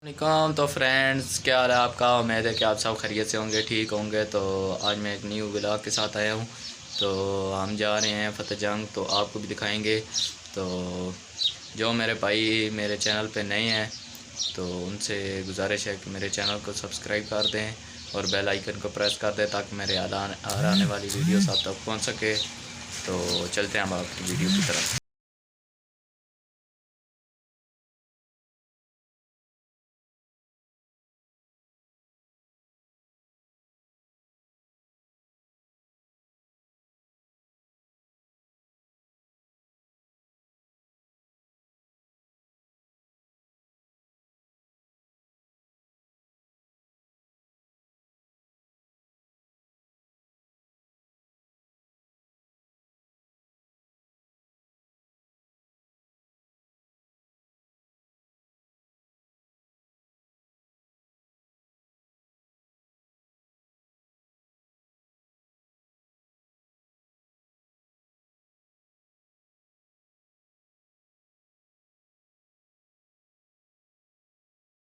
वालेकुम। तो फ्रेंड्स, क्या हाल है आपका? उम्मीद है कि आप सब खैरियत से होंगे, ठीक होंगे। तो आज मैं एक न्यू व्लॉग के साथ आया हूँ। तो हम जा रहे हैं फतेहजंग, तो आपको भी दिखाएंगे। तो जो मेरे भाई मेरे चैनल पे नए हैं तो उनसे गुजारिश है कि मेरे चैनल को सब्सक्राइब कर दें और बेल आइकन को प्रेस कर दें ताकि मेरे आने वाली वीडियोस आप तक पहुँच सके। तो चलते हैं हम आपकी वीडियो की तरफ।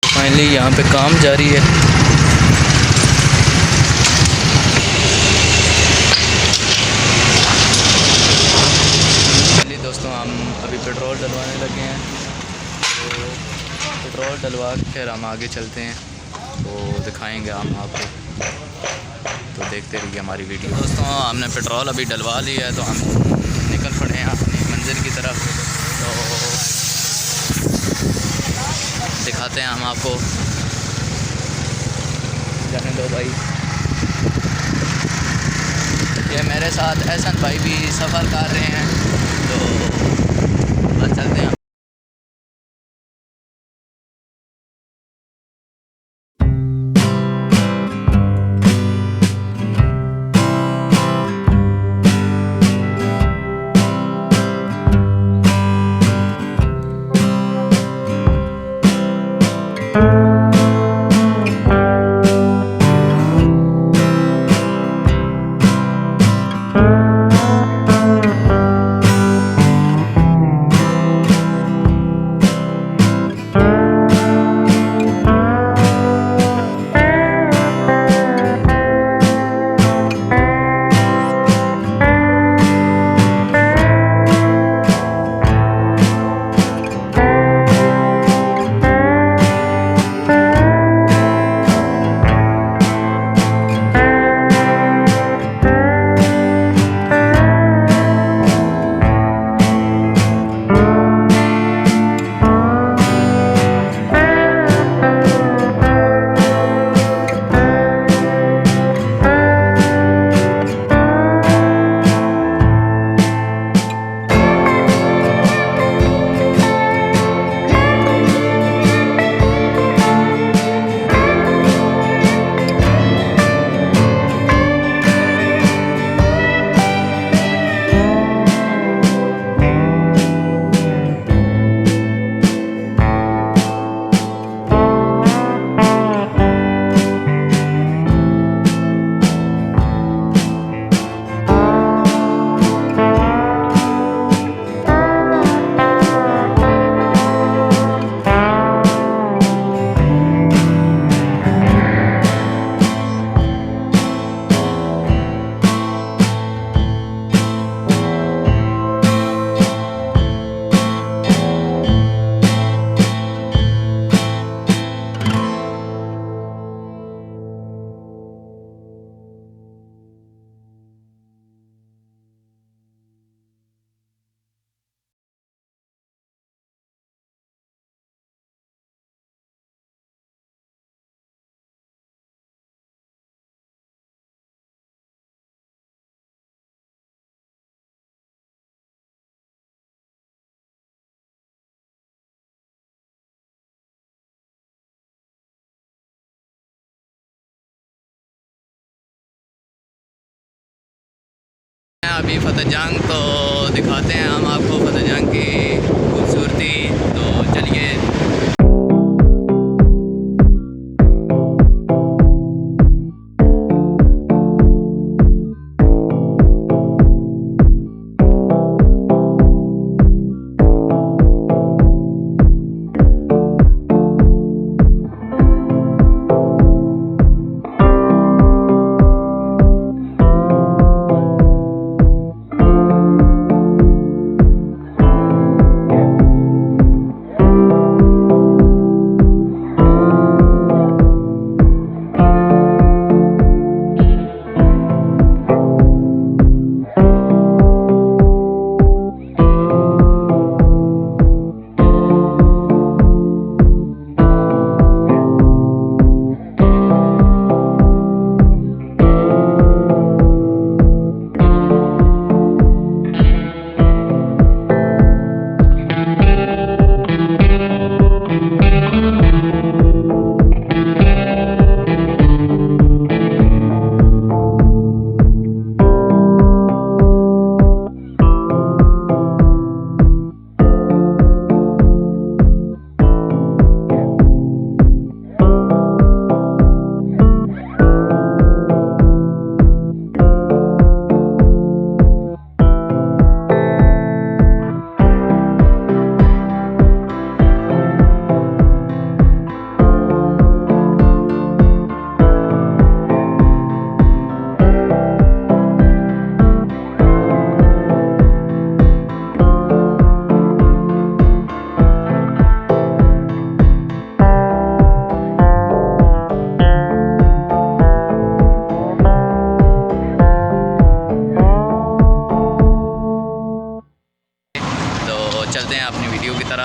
फाइनली यहाँ पे काम जारी है। फाइनली दोस्तों, हम अभी पेट्रोल डलवाने लगे हैं। तो पेट्रोल डलवा के फिर हम आगे चलते हैं, तो दिखाएंगे हम आपको। तो देखते रहिए हमारी वीडियो। दोस्तों, हमने पेट्रोल अभी डलवा लिया है, तो हम निकल पड़े हैं अपनी मंजिल की तरफ। तो दिखाते हैं हम आपको। जाने दो भाई। ये मेरे साथ एहसन भाई भी सफ़र कर रहे हैं, तो बस चलते हैं। अभी फतेहजंग, तो दिखाते हैं हम आपको फतेहजंग की खूबसूरती। तो चलिए।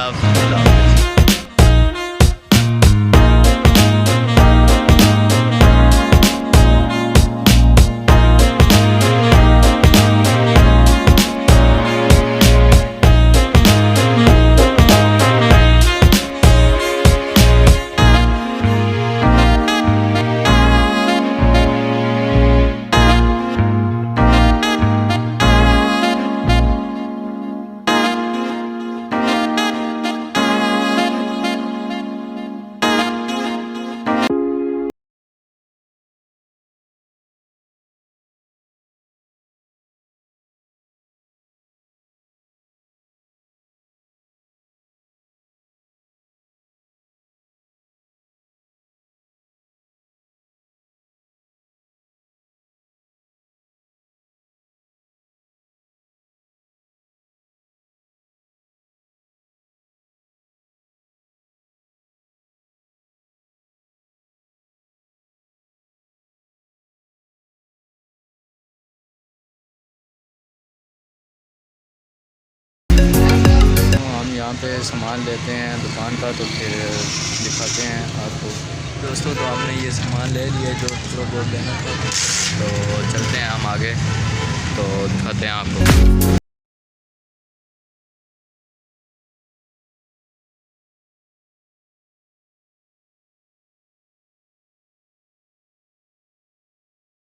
आदाब, अल्लाह हाफ़िज़। यहाँ पे सामान लेते हैं दुकान का, तो फिर दिखाते हैं आपको दोस्तों। तो हमने ये सामान ले लिया जो बोर्ड लेना था, तो चलते हैं हम आगे, तो दिखाते हैं आपको।